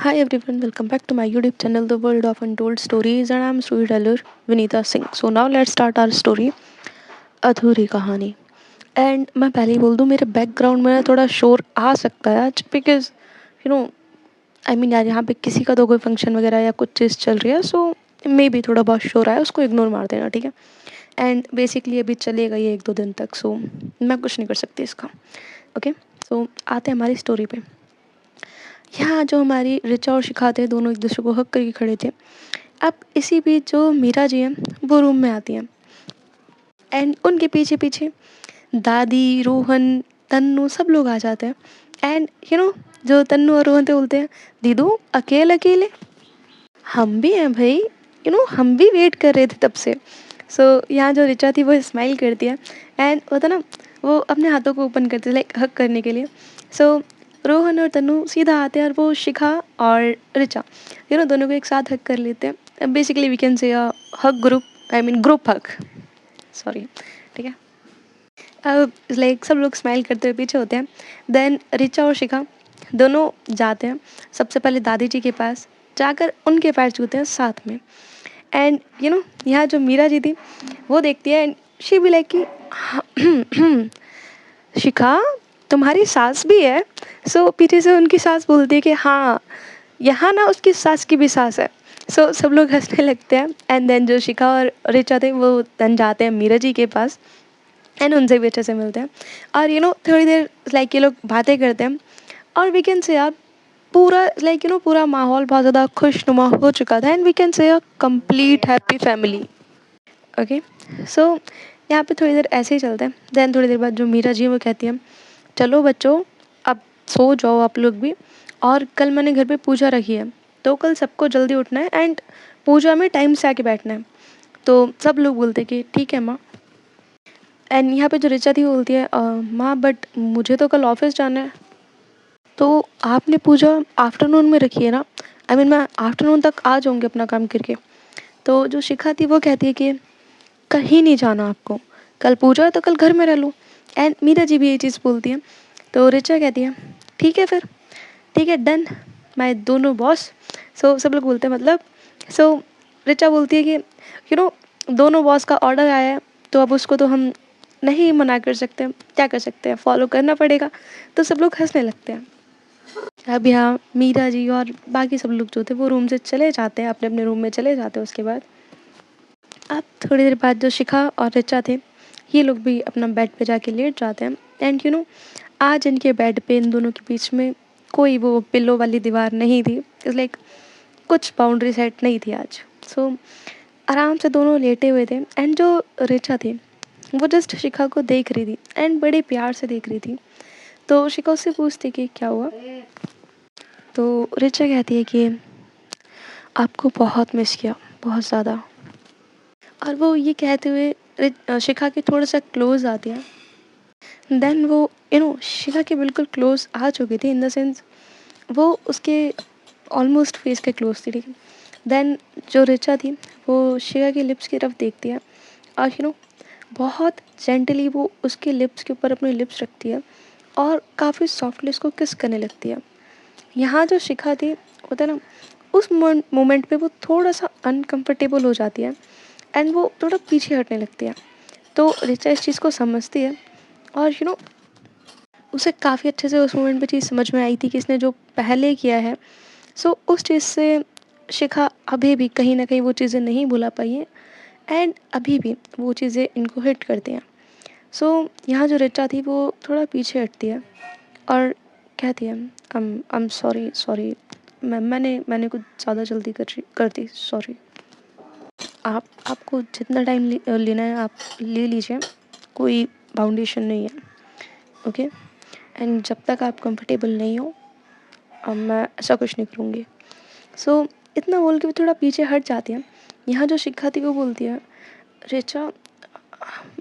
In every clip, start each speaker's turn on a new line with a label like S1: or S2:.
S1: Hi everyone, welcome back to my YouTube channel, The World of Untold Stories, and I'm storyteller Vinita Singh. So now let's start our story, अधूरी कहानी. And मैं पहले ही बोल दूँ, मेरे background में थोड़ा शोर आ सकता है आज, because you know I mean यार, यहाँ पे किसी का तो कोई फंक्शन वगैरह या कुछ चीज़ चल रही है, सो मे भी थोड़ा बहुत शोर आया, उसको इग्नोर मार देना, ठीक है. एंड बेसिकली अभी चलेगा ये 1-2 दिन तक, सो मैं कुछ नहीं कर सकती इसका. ओके, सो आते हैं हमारी स्टोरी पे. यहाँ जो हमारी ऋचा और शिखा थे, दोनों एक दूसरे को हक करके खड़े थे. अब इसी बीच जो मीरा जी हैं, वो रूम में आती हैं. एंड उनके पीछे पीछे दादी, रोहन, तन्नू सब लोग आ जाते हैं. एंड जो तन्नू और रोहन थे बोलते हैं, दीदू अकेले अकेले. हम भी हैं भाई, हम भी वेट कर रहे थे तब से. यहाँ जो ऋचा थी वो स्माइल करती है. एंड होता ना, वो अपने हाथों को ओपन करती है लाइक हक करने के लिए. रोहन और तन्नू सीधा आते हैं और वो शिखा और ऋचा दोनों को एक साथ हक कर लेते हैं. बेसिकली वी कैन से हक ग्रुप, आई मीन ग्रुप हक, सॉरी, ठीक है. अब लाइक सब लोग स्माइल करते हुए पीछे होते हैं. देन ऋचा और शिखा दोनों जाते हैं सबसे पहले दादी जी के पास, जाकर उनके पैर छूते हैं साथ में. एंड यहाँ जो मीरा जी थी वो देखती है, एंड शी भी लाइक कि शिखा तुम्हारी सास भी है. पीछे से उनकी सास बोलती है कि हाँ, यहाँ ना उसकी सास की भी सास है. सब लोग हंसने लगते हैं. एंड देन जो शिखा और ऋचा थे वो देन जाते हैं मीरा जी के पास, एंड उनसे भी अच्छे से मिलते हैं. और थोड़ी देर लाइक ये लोग बातें करते हैं. और वी कैन से यार, पूरा लाइक पूरा माहौल बहुत ज़्यादा खुशनुमा हो चुका था. And we can say a complete happy family. Okay, so यहाँ पे थोड़ी देर ऐसे ही चलते हैं. देन थोड़ी देर बाद जो मीरा जी हैं वो कहती हैं, चलो बच्चों अब सो जाओ आप लोग भी, और कल मैंने घर पे पूजा रखी है, तो कल सबको जल्दी उठना है एंड पूजा में टाइम से आके बैठना है. तो सब लोग बोलते हैं कि ठीक है माँ. एंड यहाँ पे जो ऋचा थी वो बोलती है, माँ बट मुझे तो कल ऑफिस जाना है. तो आपने पूजा आफ्टरनून में रखी है ना, आई मीन मैं आफ्टरनून तक आ जाऊँगी अपना काम करके. तो जो शिखा थी वो कहती है कि कहीं नहीं जाना आपको, कल पूजा है तो कल घर में रह लो. एंड मीरा जी भी ये चीज़ बोलती हैं. तो ऋचा कहती है ठीक है फिर, ठीक है डन, मैं दोनों बॉस. सब लोग बोलते हैं मतलब. सो ऋचा बोलती है कि दोनों बॉस का ऑर्डर आया है, तो अब उसको तो हम नहीं मना कर सकते, क्या कर सकते हैं, फॉलो करना पड़ेगा. तो सब लोग हंसने लगते हैं. अब यहाँ मीरा जी और बाकी सब लोग जो थे वो रूम से चले जाते हैं, अपने अपने रूम में चले जाते हैं. उसके बाद अब थोड़ी देर बाद जो शिखा और ऋचा थे, ये लोग भी अपना बेड पे जाके लेट जाते हैं. एंड आज इनके बेड पे इन दोनों के बीच में कोई वो पिल्लो वाली दीवार नहीं थी. इट्स लाइक कुछ बाउंड्री सेट नहीं थी आज. आराम से दोनों लेटे हुए थे. एंड जो ऋचा थी वो जस्ट शिखा को देख रही थी, एंड बड़े प्यार से देख रही थी. तो शिखा उससे पूछती कि क्या हुआ. तो ऋचा कहती है कि आपको बहुत मिस किया, बहुत ज़्यादा. और वो ये कहते हुए शिखा के थोड़ा सा क्लोज आती है. देन वो शिखा के बिल्कुल क्लोज आ चुकी थी, इन द सेंस वो उसके ऑलमोस्ट फेस के क्लोज थी, ठीक है. देन जो ऋचा थी वो शिखा के लिप्स की तरफ देखती है, और बहुत जेंटली वो उसके लिप्स के ऊपर अपने लिप्स रखती है और काफ़ी सॉफ्टली उसको किस करने लगती है. यहाँ जो शिखा थी होता है ना, उस मोमेंट पे वो थोड़ा सा अनकंफर्टेबल हो जाती है, एंड वो थोड़ा पीछे हटने लगती है. तो ऋचा इस चीज़ को समझती है, और उसे काफ़ी अच्छे से उस मोमेंट पे चीज़ समझ में आई थी कि इसने जो पहले किया है. उस चीज़ से शिखा अभी भी कहीं ना कहीं वो चीज़ें नहीं भुला पाई हैं, एंड अभी भी वो चीज़ें इनको हिट करती हैं. यहाँ जो ऋचा थी वो थोड़ा पीछे हटती है और कहती है, I am sorry sorry ma'am, मैंने कुछ ज़्यादा जल्दी कर दी, सॉरी. आपको जितना टाइम लेना है आप ले लीजिए, कोई बाउंडेशन नहीं है. ओके, एंड जब तक आप कंफर्टेबल नहीं हो, अब मैं ऐसा कुछ नहीं करूँगी. इतना बोल के वो थोड़ा पीछे हट जाती है. यहाँ जो शिखा थी वो बोलती है, ऋचा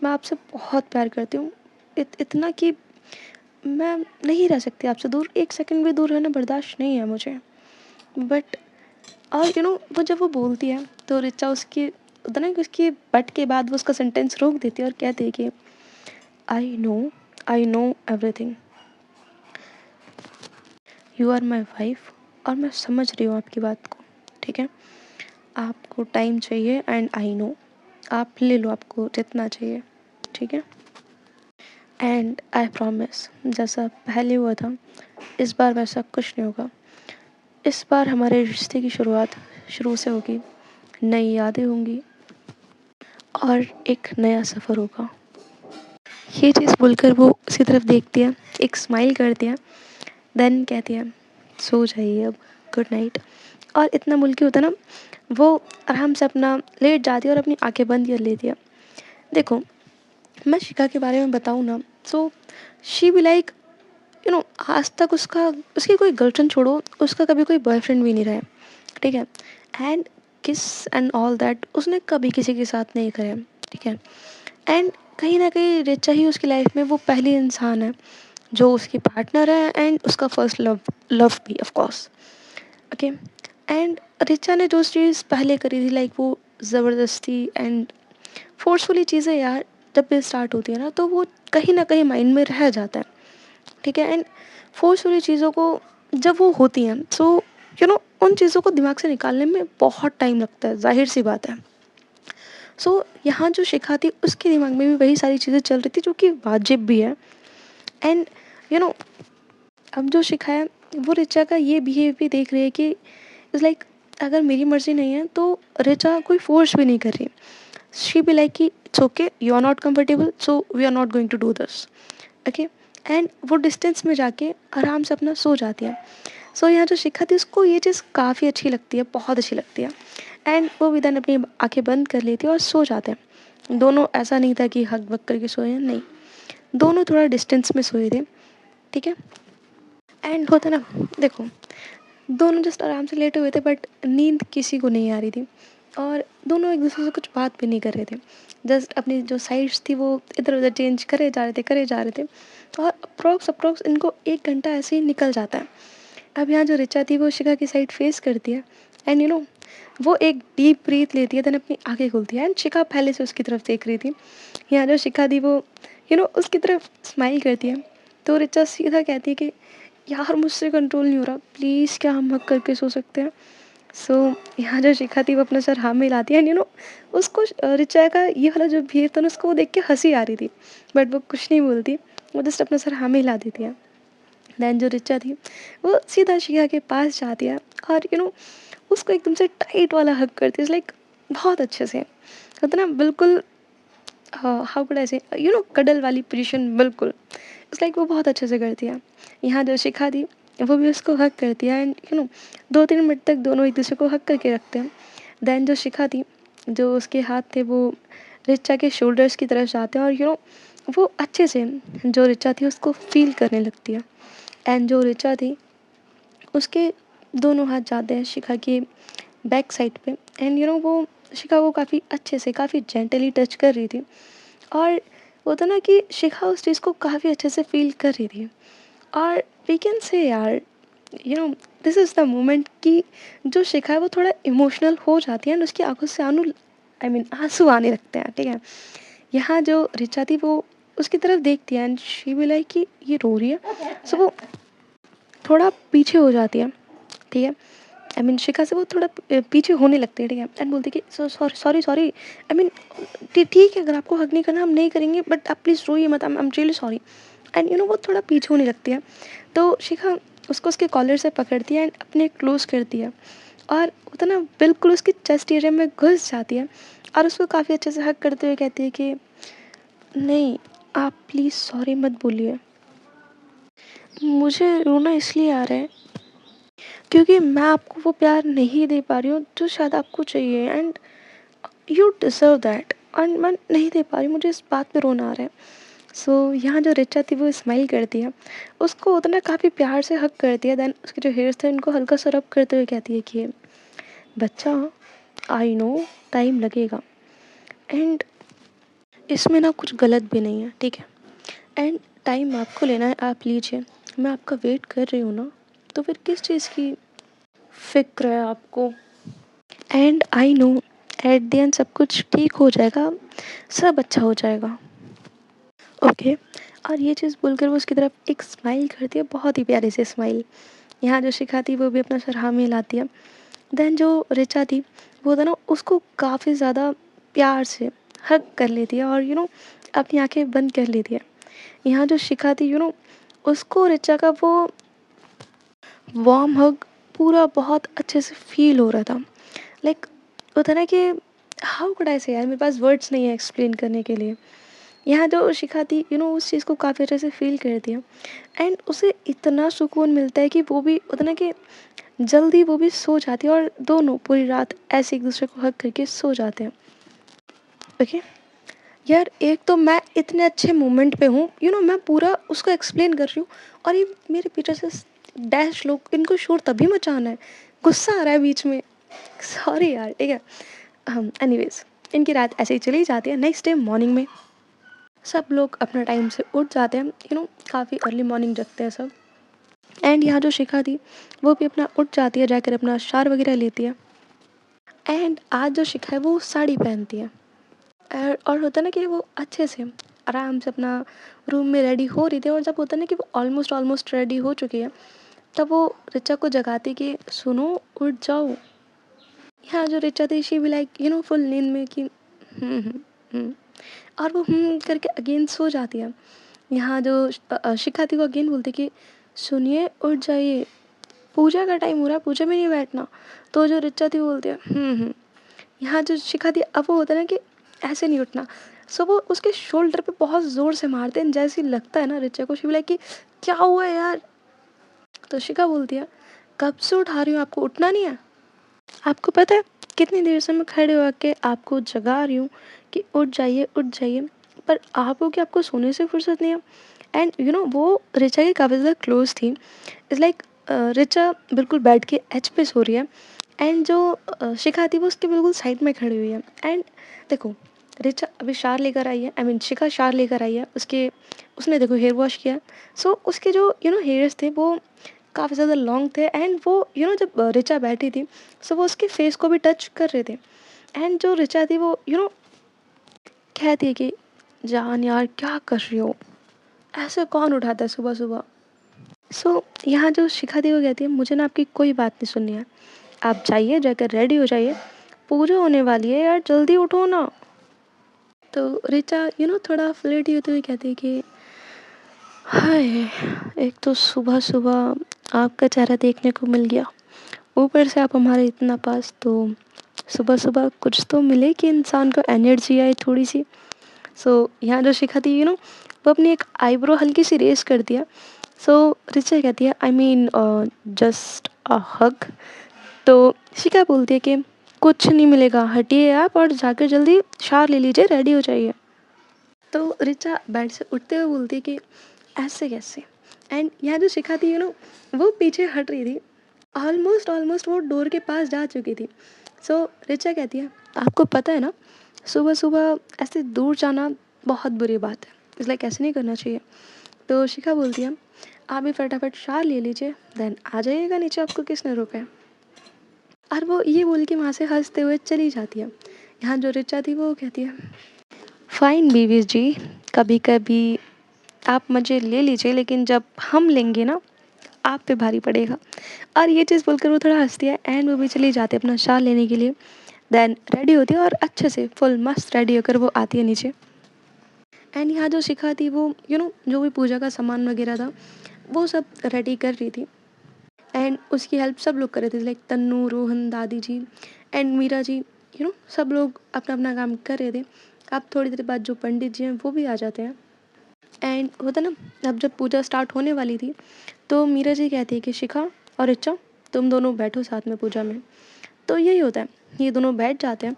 S1: मैं आपसे बहुत प्यार करती हूँ, इतना कि मैं नहीं रह सकती आपसे दूर, 1 सेकंड भी दूर रहना बर्दाश्त नहीं है मुझे. बट और वो जब वो बोलती है तो ऋचा उसकी होता ना कि उसकी बट के बाद वो उसका सेंटेंस रोक देती है और कहती है कि I know everything, you are my wife, और मैं समझ रही हूँ आपकी बात को, ठीक है। आपको टाइम चाहिए एंड आई नो, आप ले लो आपको जितना चाहिए, ठीक है। एंड आई प्रॉमिस, जैसा पहले हुआ था इस बार वैसा कुछ नहीं होगा। इस बार हमारे रिश्ते की शुरुआत शुरू से होगी, नई यादें होंगी और एक नया सफ़र होगा। ये चीज़ बोलकर वो उसकी तरफ देखती है, एक स्माइल करती है, देन कहती है सो जाइए अब, गुड नाइट। और इतना बोल के होता है ना, वो आराम से अपना लेट जाती है और अपनी आंखें बंद कर लेती है। देखो, मैं शिखा के बारे में बताऊँ ना, so she be like, you know, आज तक उसका उसकी कोई गर्लफ्रेंड छोड़ो, उसका कभी कोई बॉयफ्रेंड भी नहीं रहा है, ठीक है। एंड किस एंड ऑल दैट उसने कभी किसी के साथ नहीं करे, ठीक है। एंड कहीं ना कहीं रिचा ही उसकी लाइफ में वो पहली इंसान है जो उसकी पार्टनर है एंड उसका फर्स्ट लव लव भी of course, okay. And Richa ने जो चीज़ पहले करी थी, लाइक वो ज़बरदस्ती एंड फोर्सफुली चीज़ें यार जब भी स्टार्ट होती है ना, तो वो कहीं ना कहीं माइंड में रह जाता है, ठीक है। एंड फोर्सफुली चीज़ों को जब वो होती हैं, सो यू नो, उन चीज़ों को दिमाग से निकालने में बहुत टाइम लगता है, जाहिर सी बात है। सो यहाँ जो शिखा थी उसके दिमाग में भी वही सारी चीज़ें चल रही थी जो कि वाजिब भी है। एंड यू नो, अब जो शिखा है वो रिचा का ये बिहेव भी देख रही है कि इज़ लाइक, अगर मेरी मर्ज़ी नहीं है तो रिचा कोई फोर्स भी नहीं कर रही। शी बी लाइक कि it's okay, you are not comfortable so we are not going to do this, okay. And वो डिस्टेंस में जाके आराम से अपना सो जाती है। सो यहाँ जो शिखा थी उसको ये चीज़ काफ़ी अच्छी लगती है, बहुत अच्छी लगती है। एंड वो विदन अपनी आंखें बंद कर लेती है और सो जाते हैं दोनों। ऐसा नहीं था कि हक बक करके सोए हैं, नहीं, दोनों थोड़ा डिस्टेंस में सोए थे, ठीक है। एंड होता ना, देखो, दोनों जस्ट आराम से लेटे हुए थे बट नींद किसी को नहीं आ रही थी और दोनों एक दूसरे से कुछ बात भी नहीं कर रहे थे। जस्ट अपनी जो साइड्स थी वो इधर उधर चेंज करे जा रहे थे। और अप्रॉक्स अप्रॉक्स इनको 1 घंटा ऐसे ही निकल जाता है। अब यहाँ जो रिचा थी वो शिखा की साइड फेस करती है एंड यू नो, वो एक डीप ब्रीथ लेती है, देन अपनी आंखें खोलती है एंड शिखा पहले से उसकी तरफ देख रही थी। यहाँ जो शिखा थी वो यू नो उसकी तरफ स्माइल करती है, तो रिचा सीधा कहती है कि यार मुझसे कंट्रोल नहीं हो रहा, प्लीज़ क्या हम हक करके सो सकते हैं। सो यहाँ जो शिखा थी वो अपना सर हाँ में हिलाती है एंड यू नो, उसको रिचा का ये वाला जो बिहेव था ना, उसको वो देख के हंसी आ रही थी बट वो कुछ नहीं बोलती, वो जस्ट अपना सर हाँ में हिला देती है। देन जो रिचा थी वो सीधा शिखा के पास जाती है और यू नो उसको एकदम से टाइट वाला हक करती है, लाइक बहुत अच्छे से होता ना, बिल्कुल हाउ कुड आई से, यू नो, कडल वाली पोजीशन बिल्कुल, इट्स लाइक वो बहुत अच्छे से करती है। यहाँ जो शिखा थी वो भी उसको हक करती है एंड यू नो 2-3 मिनट तक दोनों एक दूसरे को हक करके रखते हैं। देन जो शिखा थी, जो उसके हाथ थे वो रिचा के शोल्डर्स की तरफ जाते हैं और यू नो वो अच्छे से जो रिचा थी उसको फील करने लगती है। एंड जो रिचा थी उसके दोनों हाथ जाते हैं शिखा की बैक साइड पे एंड यू नो वो शिखा को काफ़ी अच्छे से काफ़ी जेंटली टच कर रही थी। और वो था ना कि शिखा उस चीज़ को काफ़ी अच्छे से फील कर रही थी। और वी कैन से यार, you know, this is the moment कि जो शिखा है वो थोड़ा इमोशनल हो जाती है एंड उसकी आंखों से आई मीन आंसू आने लगते हैं, ठीक है। यहाँ जो रिचा थी वो उसकी तरफ देखती है एंड शी भी लाइक कि ये रो रही है, सो वो थोड़ा पीछे हो जाती है, ठीक है। आई मीन शिखा से वो थोड़ा पीछे होने लगती है, ठीक है। एंड बोलती है कि sorry sorry sorry, I mean ठीक है, अगर आपको हक नहीं करना हम नहीं करेंगे बट आप प्लीज़ रोइए मत, I am really sorry. And you know वो थोड़ा पीछे होने लगती है, तो शिखा उसको उसके कॉलर से पकड़ती है एंड अपने क्लोज करती है और वो तो ना बिल्कुल उसकी चेस्ट एरिया में घुस जाती है और उसको काफ़ी अच्छे से हक करते हुए कहती है कि नहीं, आप प्लीज़ सॉरी मत बोलिए, मुझे रोना इसलिए आ रहा है क्योंकि मैं आपको वो प्यार नहीं दे पा रही हूँ जो शायद आपको चाहिए and you deserve that, and मैं नहीं दे पा रही, मुझे इस बात पे रोना आ रहा है। सो यहाँ जो रिचा थी वो स्माइल करती है, उसको उतना काफ़ी प्यार से हक करती है, देन उसके जो हेयर्स थे उनको हल्का सा रब करते हुए कहती है कि बच्चा, आई नो टाइम लगेगा एंड इसमें ना कुछ गलत भी नहीं है, ठीक है। एंड टाइम आपको लेना है, आप लीजिए, मैं आपका वेट कर रही हूँ ना, तो फिर किस चीज़ की फ़िक्र है आपको। And I know at the end सब कुछ ठीक हो जाएगा, सब अच्छा हो जाएगा, ओके। और ये चीज़ बोलकर वो उसकी तरफ एक स्माइल करती है, बहुत ही प्यारी सी स्माइल। यहाँ जो शिखा थी वो भी अपना सर हाँ में हिलाती है। देन जो ऋचा थी वो था ना उसको काफ़ी ज़्यादा प्यार से हग कर लेती है और अपनी आंखें बंद कर लेती है। यहाँ जो शिखा थी उसको ऋचा का वो वार्म हग पूरा बहुत अच्छे से फ़ील हो रहा था। लाइक होता है ना कि हाउ कुड आई से यार, मेरे पास वर्ड्स नहीं है एक्सप्लेन करने के लिए। यहाँ जो शिखा थी उस चीज़ को काफ़ी अच्छे से फ़ील करती है एंड उसे इतना सुकून मिलता है कि वो भी होता है ना कि जल्दी वो भी सो जाती है और दोनों पूरी रात ऐसे एक दूसरे को हग करके सो जाते हैं। ओके यार, एक तो मैं इतने अच्छे मोमेंट पे हूँ, मैं पूरा उसको एक्सप्लेन कर रही हूँ और ये मेरे पीछे से डैश लोग, इनको शोर तभी मचाना है, गुस्सा आ रहा है बीच में। सॉरी यार, ठीक है। एनीवेज, इनकी रात ऐसे ही चली जाती है। नेक्स्ट डे मॉर्निंग में सब लोग अपना टाइम से उठ जाते हैं, काफ़ी अर्ली मॉर्निंग जगते हैं सब। एंड यहाँ जो शिखा थी वो भी अपना उठ जाती है, जाकर अपना शार वगैरह लेती है। एंड आज जो शिखा है वो साड़ी पहनती है और होता है ना कि वो अच्छे से आराम से अपना रूम में रेडी हो रही थी और जब होता है ना कि वो ऑलमोस्ट ऑलमोस्ट रेडी हो चुकी है तब वो ऋचा को जगाती कि सुनो, उठ जाओ। यहाँ जो ऋचा थी शी भी लाइक फुल नींद में कि हम्म, और वो करके अगेन सो जाती है। यहाँ जो शिखा थी वो अगेन बोलती कि सुनिए, उठ जाइए, पूजा का टाइम हो रहा है, पूजा में नहीं बैठना। तो जो ऋचा थी वो बोलती है यहाँ जो शिखा थी अब वो होता है ना कि ऐसे नहीं उठना। सो वो उसके शोल्डर पे बहुत ज़ोर से मारते हैं, जैसे ही लगता है ना ऋचा को, शी भी लाइक कि क्या हुआ है यार। तो शिखा बोलती है कब से उठा रही हूँ, आपको उठना नहीं है? आपको पता है कितनी देर से मैं खड़े होके आपको जगा रही हूँ कि उठ जाइए उठ जाइए, पर आपको क्या, आपको सोने से फुर्सत नहीं है? एंड वो ऋचा की काफ़ी ज़्यादा क्लोज थी। इज़ लाइक ऋचा बिल्कुल बेड के एज पे सो रही है एंड जो शिखा थी वो उसके बिल्कुल साइड में खड़ी हुई है। एंड देखो, ऋचा अभी शार लेकर आई है, आई मीन शिखा शार लेकर आई है, उसने देखो हेयर वॉश किया। सो उसके जो हेयर्स थे वो काफ़ी ज़्यादा लॉन्ग थे एंड वो जब ऋचा बैठी थी सो वो उसके फेस को भी टच कर रहे थे। एंड जो ऋचा थी वो कहती है कि जान यार क्या कर रही हो, ऐसे कौन उठाता है सुबह सुबह। सो यहाँ जो शिखा थी वो कहती है मुझे ना आपकी कोई बात नहीं सुननी है, आप जाइए, जाकर रेडी हो जाइए, पूजा होने वाली है यार, जल्दी उठो ना। तो ऋचा थोड़ा फ्लर्टी होते हुए कहती है कि हाय, एक तो सुबह सुबह आपका चेहरा देखने को मिल गया, ऊपर से आप हमारे इतना पास, तो सुबह सुबह कुछ तो मिले कि इंसान को एनर्जी आए थोड़ी सी। सो यहाँ जो शिखा थी वो अपनी एक आईब्रो हल्की सी रेस कर दिया। सो ऋचा कहती है आई मीन जस्ट अ हग। तो शिखा बोलती है कि कुछ नहीं मिलेगा, हटिए आप और जाकर जल्दी शावर ले लीजिए, रेडी हो जाइए। तो ऋचा बेड से उठते हुए बोलती है कि ऐसे कैसे। एंड यहाँ जो शिखा थी वो पीछे हट रही थी, ऑलमोस्ट ऑलमोस्ट वो डोर के पास जा चुकी थी। सो ऋचा कहती है आपको पता है ना, सुबह सुबह ऐसे दूर जाना बहुत बुरी बात है, इसलिए ऐसे नहीं करना चाहिए। तो शिखा बोलती है आप भी फटाफट शार ले लीजिए, देन आ जाइएगा नीचे, आपको किसने रोका है। और वो ये बोल के वहाँ से हंसते हुए चली जाती है। यहाँ जो ऋचा थी वो कहती है फाइन बीवी जी, कभी कभी आप मज़े ले लीजिए, लेकिन जब हम लेंगे ना आप पे भारी पड़ेगा। और ये चीज़ बोलकर वो थोड़ा हंसती है एंड वो भी चली जाती है अपना शाल लेने के लिए। देन रेडी होती है और अच्छे से फुल मस्त रेडी होकर वो आती है नीचे। एंड यहाँ जो शिखा थी वो जो भी पूजा का सामान वगैरह था वो सब रेडी कर रही थी एंड उसकी हेल्प सब लोग कर रहे थे, लाइक तन्नू, रोहन, दादी जी एंड मीरा जी। सब लोग अपना अपना काम कर रहे थे। अब थोड़ी देर बाद जो पंडित जी हैं वो भी आ जाते हैं एंड होता ना, अब जब पूजा स्टार्ट होने वाली थी तो मीरा जी कहती है कि शिखा और ऋचा तुम दोनों बैठो साथ में पूजा में। तो यही होता है, ये दोनों बैठ जाते हैं।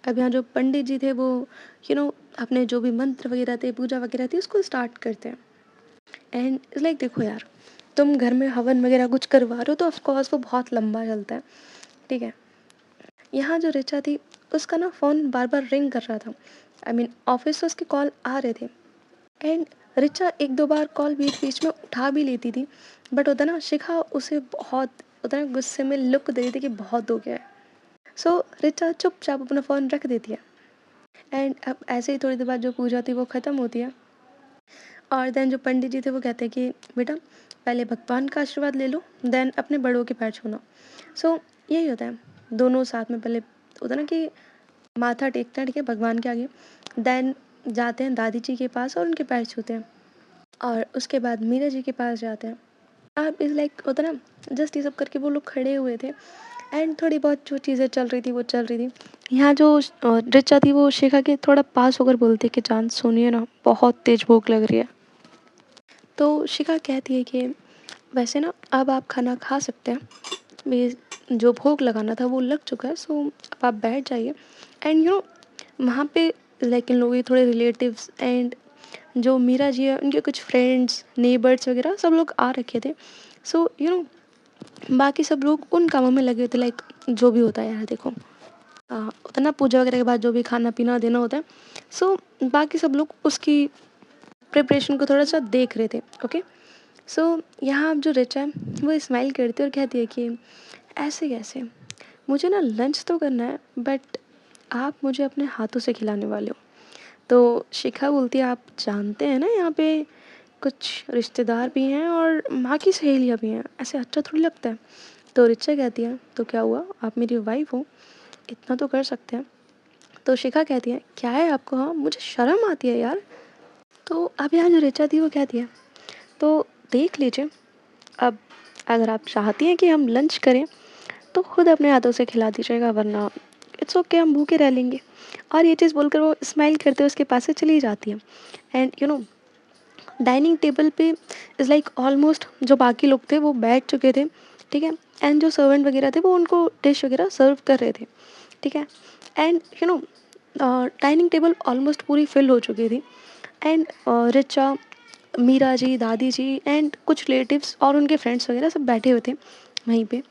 S1: अब यहाँ जो पंडित जी थे वो अपने जो भी मंत्र वगैरह थे, पूजा वगैरह थी, उसको स्टार्ट करते हैं। एंड इट्स लाइक देखो यार, तुम घर में हवन वगैरह कुछ करवा रहे हो तो ऑफकोर्स वो बहुत लंबा चलता है, ठीक है। यहाँ जो ऋचा थी उसका ना फ़ोन बार बार रिंग कर रहा था, आई मीन ऑफिस से उसके कॉल आ रहे थे। एंड ऋचा एक दो बार कॉल बीच बीच में उठा भी लेती थी, बट होता ना शिखा उसे बहुत होता ना गुस्से में लुक दे रही थी कि बहुत हो गया है। सो ऋचा चुपचाप अपना फ़ोन रख देती है। एंड अब ऐसे ही थोड़ी देर बाद जो पूजा थी वो ख़त्म होती है और देन जो पंडित जी थे वो कहते हैं कि बेटा पहले भगवान का आशीर्वाद ले लो, देन अपने बड़ों के पैर छूना। सो यही होता है, दोनों साथ में पहले होता है ना कि माथा टेकते हैं, ठीक है, भगवान के आगे, देन जाते हैं दादी जी के पास और उनके पैर छूते हैं, और उसके बाद मीरा जी के पास जाते हैं। आप इज़ लाइक होता है ना, जस्ट ये सब करके वो लोग खड़े हुए थे, एंड थोड़ी बहुत जो चीज़ें चल रही थी वो चल रही थी। यहाँ जो ऋचा थी वो शिखा के थोड़ा पास होकर बोलती है कि जान सुनिए ना, बहुत तेज़ भूख लग रही है। तो शिखा कहती है कि वैसे ना अब आप खाना खा सकते हैं, मेरी जो भोग लगाना था वो लग चुका है, सो अब आप बैठ जाइए। एंड वहाँ पे लाइक इन लोगों के थोड़े रिलेटिव्स एंड जो मीरा जी है उनके कुछ फ्रेंड्स नेबर्स वगैरह सब लोग आ रखे थे। सो बाकी सब लोग उन कामों में लगे थे, लाइक जो भी होता है यार, देखो होता है ना, पूजा वगैरह के बाद जो भी खाना पीना देना होता है। सो बाकी सब लोग उसकी प्रिपरेशन को थोड़ा सा देख रहे थे। ओके, सो यहाँ अब जो रिचा है वो स्माइल करती है और कहती है कि ऐसे कैसे, मुझे ना लंच तो करना है, बट आप मुझे अपने हाथों से खिलाने वाले हो। तो शिखा बोलती है, आप जानते हैं ना यहाँ पे कुछ रिश्तेदार भी हैं और माँ की सहेलियाँ भी हैं, ऐसे अच्छा थोड़ी लगता है। तो रिचा कहती है, तो क्या हुआ, आप मेरी वाइफ हो, इतना तो कर सकते हैं। तो शिखा कहती है, क्या है आपको, हाँ मुझे शर्म आती है यार। तो अब यहाँ जो रिचा थी वो कहती है, तो देख लीजिए, अब अगर आप चाहती हैं कि हम लंच करें तो खुद अपने हाथों से खिला दीजिएगा, वरना इट्स ओके, हम भूखे रह लेंगे। और ये चीज़ बोलकर वो स्माइल करते हुए उसके पास से चली जाती है। एंड डाइनिंग टेबल पे इज़ लाइक ऑलमोस्ट जो बाकी लोग थे वो बैठ चुके थे, ठीक है, एंड जो सर्वेंट वगैरह थे वो उनको डिश वगैरह सर्व कर रहे थे, ठीक है। एंड डाइनिंग टेबल ऑलमोस्ट पूरी फिल हो चुकी थी। एंड रिचा, मीरा जी, दादी जी एंड कुछ रिलेटिव्स और उनके फ्रेंड्स वगैरह सब बैठे हुए थे वहीं पे।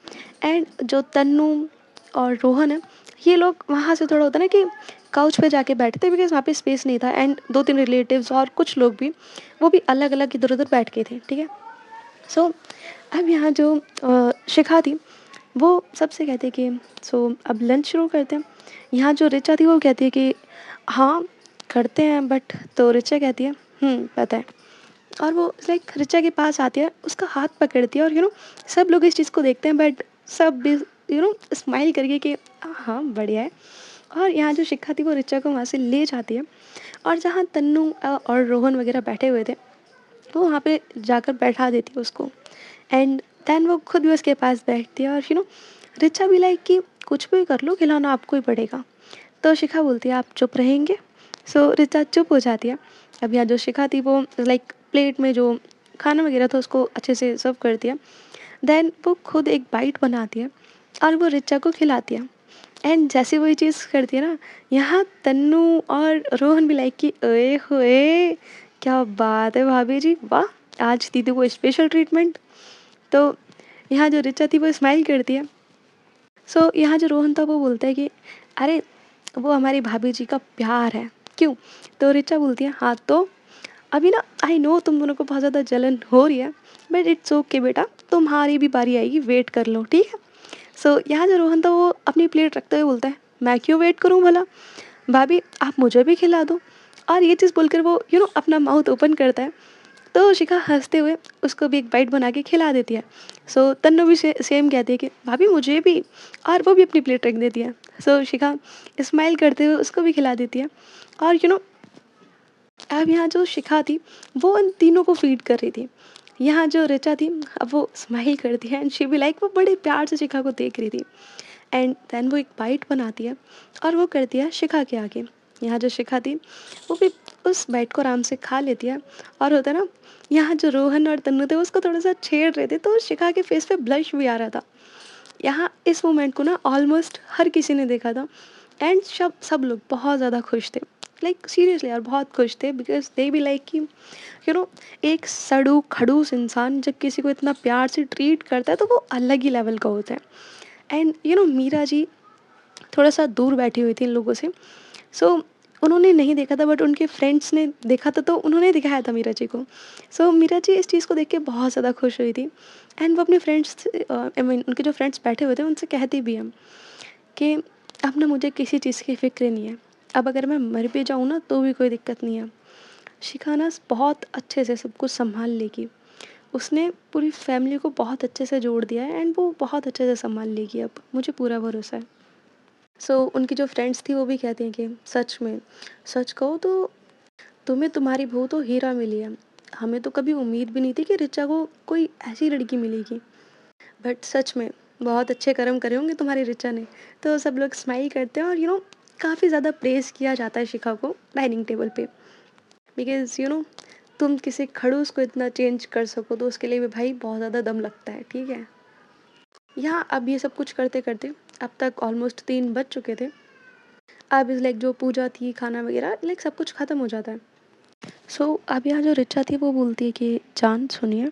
S1: एंड जो तन्नू और रोहन है, ये लोग वहाँ से थोड़ा होता है ना कि काउच पे जाके बैठे थे, बिकॉज़ वहाँ पे स्पेस नहीं था। एंड 2-3 रिलेटिव्स और कुछ लोग भी, वो भी अलग-अलग इधर-उधर बैठ गए थे, ठीक है। सो अब यहाँ जो शिखा थी वो सबसे कहती है कि सो अब लंच शुरू करते हैं। यहाँ जो ऋचा थी वो कहती है कि हाँ, करते हैं, बट तो ऋचा कहती है पता है। और वो लाइक ऋचा के पास आती है, उसका हाथ पकड़ती है, और सब लोग इस चीज़ को देखते हैं, बट सब भी स्माइल करके कि हाँ बढ़िया है। और यहाँ जो शिखा थी वो ऋचा को वहाँ से ले जाती है, और जहाँ तन्नू और रोहन वगैरह बैठे हुए थे वो वहाँ पे जाकर बैठा देती है उसको। एंड देन वो खुद भी उसके पास बैठती है, और ऋचा भी लाइक कि कुछ भी कर लो, खिलाना आपको ही पड़ेगा। तो शिखा बोलती है, आप चुप रहेंगे। सो ऋचा चुप हो जाती है। अब यहाँ जो शिखा थी वो लाइक प्लेट में जो खाना वगैरह था उसको अच्छे से सर्व करती है। देन वो खुद एक बाइट बनाती है और वो ऋचा को खिलाती है। एंड जैसे वो ये चीज़ करती है ना, यहाँ तन्नू और रोहन भी लाइक कि ओए होए, क्या बात है भाभी जी, वाह आज दीदी को स्पेशल ट्रीटमेंट। तो यहाँ जो ऋचा थी वो स्माइल करती है। सो यहाँ जो रोहन था वो बोलता है कि अरे वो हमारी भाभी जी का प्यार है, क्यों। तो ऋचा बोलती है, हाँ तो अभी ना आई नो तुम दोनों को बहुत ज़्यादा जलन हो रही है, बट इट्स ओके बेटा, तुम्हारी भी बारी आएगी, वेट कर लो, ठीक है। सो यहाँ जो रोहन था वो अपनी प्लेट रखते हुए बोलता है, मैं क्यों वेट करूँ भला, भाभी आप मुझे भी खिला दो। और ये चीज़ बोलकर वो अपना माउथ ओपन करता है। तो शिखा हंसते हुए उसको भी एक बाइट बना के खिला देती है। सो तन्नू भी सेम कहती है कि भाभी मुझे भी, और वो भी अपनी प्लेट रख देती है। सो शिखा स्माइल करते हुए उसको भी खिला देती है। और अब यहाँ जो शिखा थी वो उन तीनों को फीड कर रही थी। यहाँ जो ऋचा थी अब वो स्माइल करती है, एंड शी भी लाइक वो बड़े प्यार से शिखा को देख रही थी। एंड देन वो एक बाइट बनाती है और वो करती है शिखा के आगे। यहाँ जो शिखा थी वो भी उस बाइट को आराम से खा लेती है। और होता है ना, यहाँ जो रोहन और तन्नू थे उसको थोड़ा सा छेड़ रहे थे, तो शिखा के फेस पे ब्लश भी आ रहा था। यहाँ इस मोमेंट को ना ऑलमोस्ट हर किसी ने देखा था। एंड सब सब लोग बहुत ज़्यादा खुश थे, लाइक सीरियसली यार बहुत खुश थे, बिकॉज दे भी लाइक कि एक सड़ू खड़ूस इंसान जब किसी को इतना प्यार से ट्रीट करता है तो वो अलग ही लेवल का होता है। एंड मीरा जी थोड़ा सा दूर बैठी हुई थी इन लोगों से। सो उन्होंने नहीं देखा था, बट उनके फ्रेंड्स ने देखा था, तो उन्होंने दिखाया था मीरा जी को। सो मीरा जी इस चीज़ को देख के बहुत ज़्यादा खुश हुई थी। एंड वो अपने फ्रेंड्स आई मीन उनके जो फ्रेंड्स बैठे हुए थे उनसे कहती भी है कि अब ना मुझे किसी चीज़ की फ़िक्र नहीं है, अब अगर मैं मर भी जाऊँ ना तो भी कोई दिक्कत नहीं है, शिखा ना बहुत अच्छे से सब कुछ संभाल लेगी। उसने पूरी फैमिली को बहुत अच्छे से जोड़ दिया है एंड वो बहुत अच्छे से संभाल लेगी अब, मुझे पूरा भरोसा है। उनकी जो फ्रेंड्स थी वो भी कहती हैं कि सच में, सच कहो तो तुम्हें तुम्हारी बहू तो हीरा मिली है। हमें तो कभी उम्मीद भी नहीं थी कि ऋचा को कोई ऐसी लड़की मिलेगी। बट सच में बहुत अच्छे कर्म करे होंगे तुम्हारी ऋचा ने। तो सब लोग स्माइल करते हैं और काफ़ी ज़्यादा प्रेज़ किया जाता है शिखा को डाइनिंग टेबल पे। बिकॉज़ तुम किसी खड़ूस को इतना चेंज कर सको तो उसके लिए भी भाई बहुत ज़्यादा दम लगता है, ठीक है? यहाँ अब ये सब कुछ करते-करते अब तक ऑलमोस्ट 3 बज चुके थे। अब इस लाइक जो पूजा थी, खाना वगैरह लाइक सब कुछ ख़त्म हो जाता है। अब यहाँ जो ऋचा थी वो बोलती है कि जान सुनिए,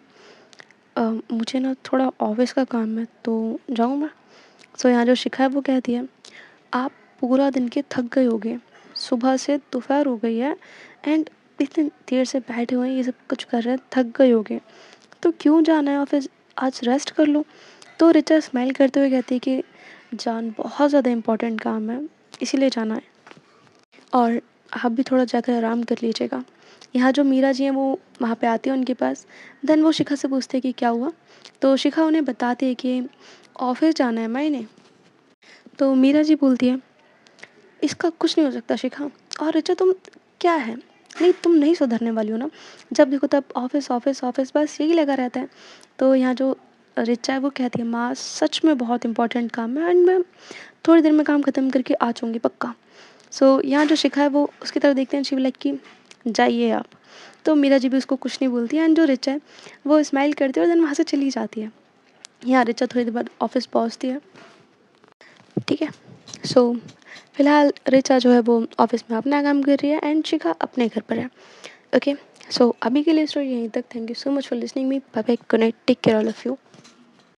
S1: मुझे ना थोड़ा ऑफ़िस का काम है तो जाऊँ मैं? यहाँ जो शिखा है वो कहती है, आप पूरा दिन के थक गए होगे, सुबह से दोपहर हो गई है एंड इतनी देर से बैठे हुए हैं, ये सब कुछ कर रहे हैं, थक गए होगे, तो क्यों जाना है ऑफ़िस? आज रेस्ट कर लो। तो ऋचा स्माइल करते हुए कहती है कि जान बहुत ज़्यादा इम्पोर्टेंट काम है, इसीलिए जाना है और आप भी थोड़ा जाकर आराम कर लीजिएगा। यहाँ जो मीरा जी हैं वो वहाँ पे आती हैं उनके पास। देन वो शिखा से पूछते हैं कि क्या हुआ? तो शिखा उन्हें बताती है कि ऑफ़िस जाना है मैंने। तो मीरा जी बोलती है, इसका कुछ नहीं हो सकता शिखा। और ऋचा तुम क्या है? नहीं, तुम नहीं सुधरने वाली हो ना। जब देखो तब ऑफ़िस, ऑफ़िस, ऑफ़िस बस यही लगा रहता है। तो यहाँ जो ऋचा है वो कहती है, माँ सच में बहुत इम्पोर्टेंट काम है एंड मैं थोड़ी देर में काम ख़त्म करके आ जाऊँगी पक्का। यहाँ जो शिखा है वो उसकी तरफ देखते हैं, शी विल लाइक कि जाइए आप। तो मीरा जी भी उसको कुछ नहीं बोलती है एंड जो ऋचा है वो स्माइल करती है और देन वहाँ से चली जाती है। यहाँ ऋचा थोड़ी देर बाद ऑफ़िस पहुँचती है, ठीक है। फ़िलहाल ऋचा जो है वो ऑफ़िस में अपना काम कर रही है एंड शिखा अपने घर पर है। ओके, अभी के लिए स्टोरी यहीं तक। Thank you so much for listening me. Bye bye, good night, take care all of you.